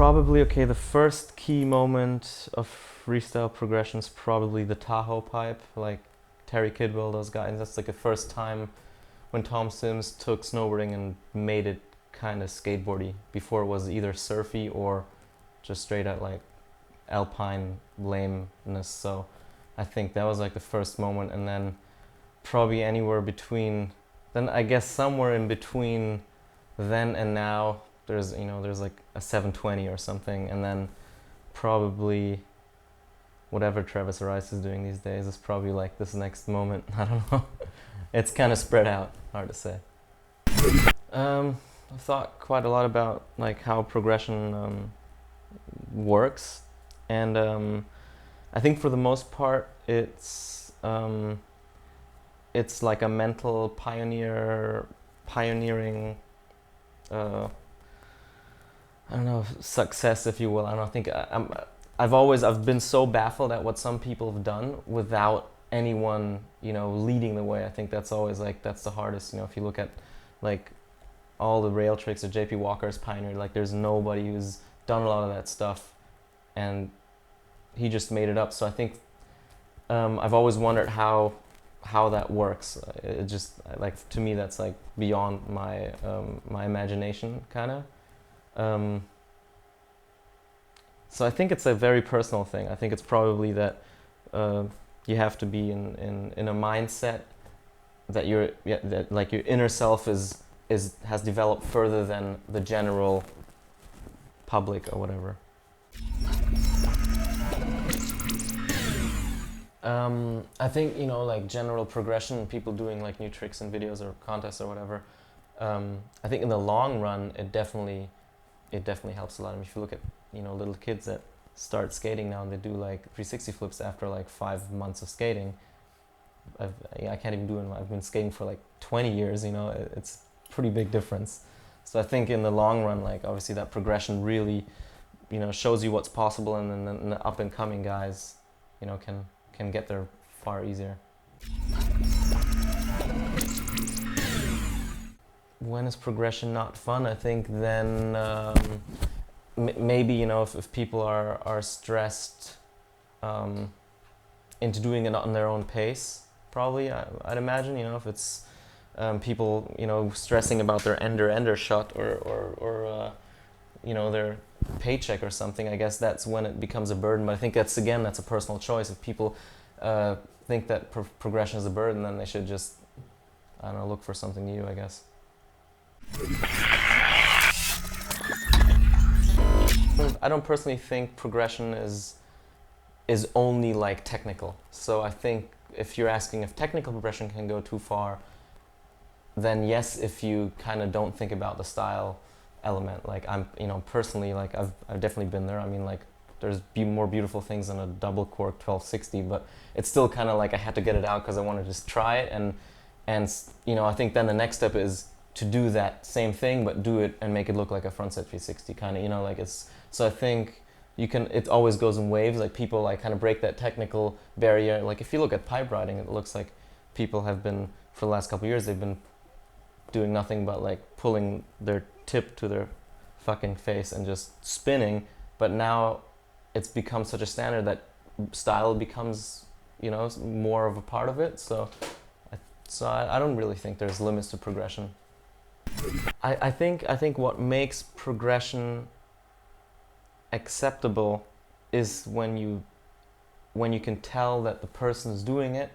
Probably, okay, the first key moment of freestyle progression is probably the Tahoe pipe, like Terry Kidwell, those guys. That's like the first time when Tom Sims took snowboarding and made it kind of skateboardy. Before it was either surfy or just straight out like alpine lameness. So I think that was like the first moment, and then probably anywhere between, then I guess somewhere in between then and now, there's like a 720 or something, and then probably whatever Travis Rice is doing these days is probably like this next moment. I don't know. It's kind of spread out, hard to say. I've thought quite a lot about like how progression works, and I think for the most part it's like a mental pioneering I don't know, success, if you will. I don't think I've been so baffled at what some people have done without anyone, leading the way. I think that's always like, that's the hardest. If you look at like all the rail tricks that JP Walker's pioneered, like there's nobody who's done a lot of that stuff, and he just made it up. So I think I've always wondered how that works. It just, like, to me that's like beyond my my imagination, kind of. So I think it's a very personal thing. I think it's probably that you have to be in a mindset that that like your inner self has developed further than the general public or whatever. I think, like general progression, people doing like new tricks and videos or contests or whatever. I think in the long run, it definitely helps a lot. I mean, if you look at little kids that start skating now and they do like 360 flips after like 5 months of skating. I can't even do it. I've been skating for like 20 years. It's a pretty big difference. So I think in the long run, like obviously that progression really, shows you what's possible, and then the up and coming guys, can get there far easier. When is progression not fun? I think then maybe if people are stressed into doing it on their own pace, probably I'd imagine, if it's people stressing about their ender shot or their paycheck or something. I guess that's when it becomes a burden. But I think that's a personal choice. If people think that progression is a burden, then they should just, I don't know, look for something new, I guess. I don't personally think progression is only like technical. So I think if you're asking if technical progression can go too far, then yes, if you kind of don't think about the style element. Like I'm, personally, like I've definitely been there. I mean, like there's more beautiful things than a double cork 1260, but it's still kind of like I had to get it out because I want to just try it, and I think then the next step is to do that same thing but do it and make it look like a frontside 360 kind of, like it's, so I think it always goes in waves. Like people like kind of break that technical barrier. Like if you look at pipe riding, it looks like people have been, for the last couple of years, they've been doing nothing but like pulling their tip to their fucking face and just spinning, but now it's become such a standard that style becomes, more of a part of it. So I don't really think there's limits to progression. I think what makes progression acceptable is when you can tell that the person who's doing it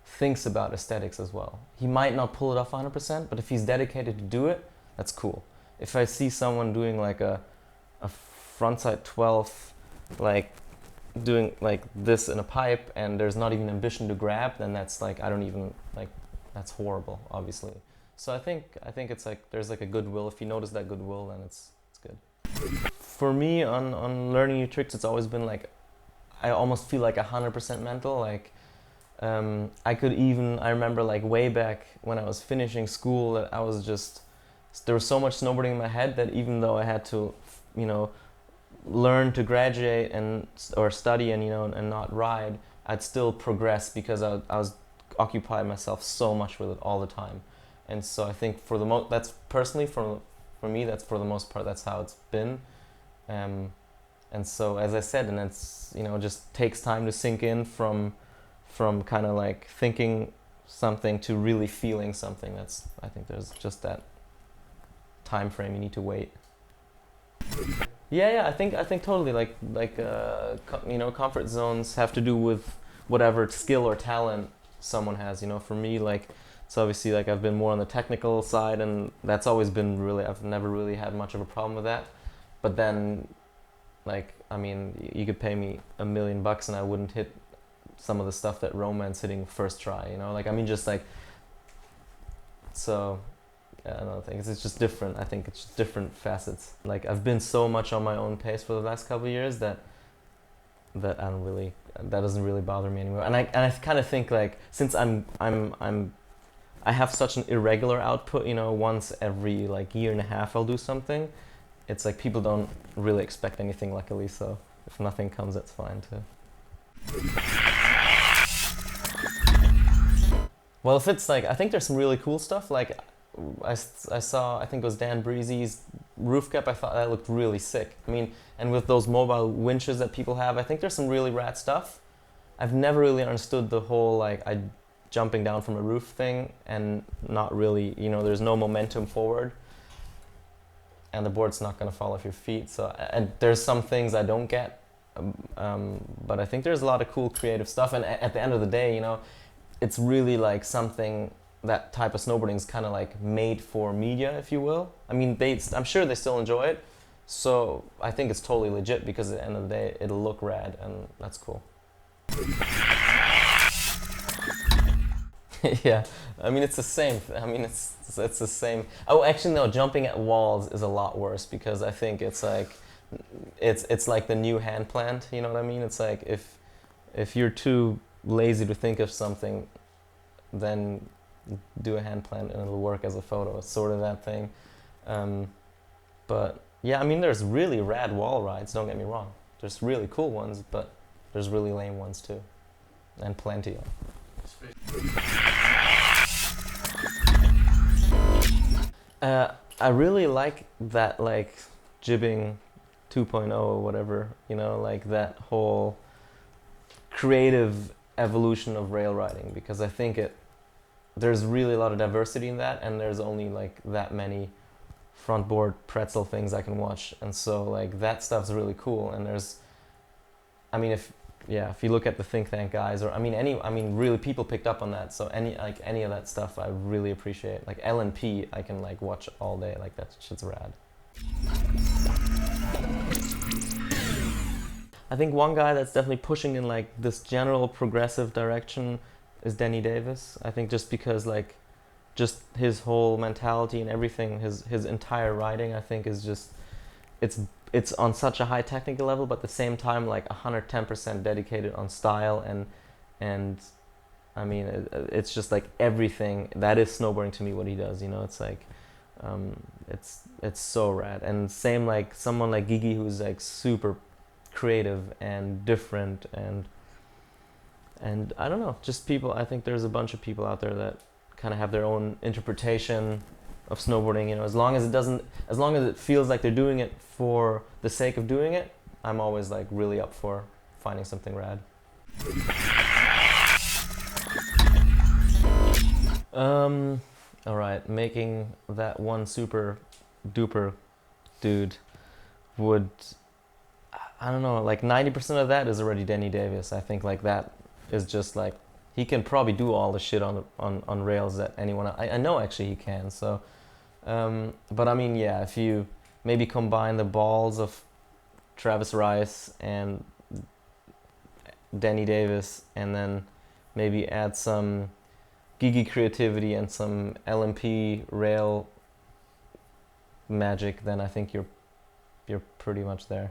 thinks about aesthetics as well. He might not pull it off 100%, but if he's dedicated to do it, that's cool. If I see someone doing like a frontside 12, like doing like this in a pipe, and there's not even ambition to grab, then that's like, I don't even like, that's horrible, obviously. So I think it's like there's like a goodwill. If you notice that goodwill, then it's good. For me, on learning new tricks, it's always been like, I almost feel like 100% mental. Like I remember like way back when I was finishing school, that I was just, there was so much snowboarding in my head that even though I had to, learn to graduate or study and not ride, I'd still progress because I was occupying myself so much with it all the time. And so I think that's personally for me, that's for the most part, that's how it's been. And so, as I said, and it's, you know, just takes time to sink in from kind of like thinking something to really feeling something. I think there's just that time frame you need to wait. Yeah, I think totally, you know, comfort zones have to do with whatever skill or talent someone has. You know, for me, like, it's obviously like I've been more on the technical side, and that's always been really, I've never really had much of a problem with that. But then, like, I mean, you could pay me $1 million and I wouldn't hit some of the stuff that Roman's hitting first try, you know? Like, I mean, just like, so, yeah, I don't think it's just different. I think it's just different facets. Like, I've been so much on my own pace for the last couple of years that I don't really, that doesn't really bother me anymore. And I kind of think, like, since I have such an irregular output, you know, once every like year and a half I'll do something. It's like people don't really expect anything, luckily, so if nothing comes, that's fine too. Well, if it's like, I think there's some really cool stuff. Like, I saw, I think it was Dan Breezy's roof cap. I thought that looked really sick. I mean, and with those mobile winches that people have, I think there's some really rad stuff. I've never really understood the whole, like, jumping down from a roof thing and not really, you know, there's no momentum forward. And the board's not going to fall off your feet. So, and there's some things I don't get, but I think there's a lot of cool creative stuff. And at the end of the day, you know, it's really like something, that type of snowboarding is kind of like made for media, if you will. I mean, I'm sure they still enjoy it. So I think it's totally legit, because at the end of the day, it'll look rad, and that's cool. Yeah, I mean, it's the same. I mean, it's the same. Oh, actually, no. Jumping at walls is a lot worse, because I think it's like, it's like the new hand plant. You know what I mean? It's like if you're too lazy to think of something, then do a hand plant and it'll work as a photo. It's sort of that thing. But yeah, I mean, there's really rad wall rides. Don't get me wrong. There's really cool ones, but there's really lame ones too, and plenty of. I really like that, like, Jibbing 2.0 or whatever, you know, like that whole creative evolution of rail riding, because I think there's really a lot of diversity in that, and there's only like that many front board pretzel things I can watch, and so like that stuff's really cool. And there's, I mean, if you look at the think tank guys, or I mean really people picked up on that, so any of that stuff I really appreciate. Like LNP I can like watch all day, like that shit's rad. I think one guy that's definitely pushing in like this general progressive direction is Denny Davis. I think just because like just his whole mentality and everything, his entire riding, I think is just, it's on such a high technical level, but at the same time like 110% dedicated on style, and I mean it's just like everything that is snowboarding to me, what he does, you know. It's like it's so rad. And same like someone like Gigi, who's like super creative and different, and I don't know, just people. I think there's a bunch of people out there that kind of have their own interpretation of snowboarding, you know. As long as it feels like they're doing it for the sake of doing it, I'm always like really up for finding something rad. All right, making that one super duper dude would, I don't know, like 90% of that is already Denny Davis. I think like that is just like, he can probably do all the shit on rails that anyone, I know actually he can. So, but I mean, yeah, if you maybe combine the balls of Travis Rice and Denny Davis, and then maybe add some Gigi creativity and some LMP rail magic, then I think you're pretty much there.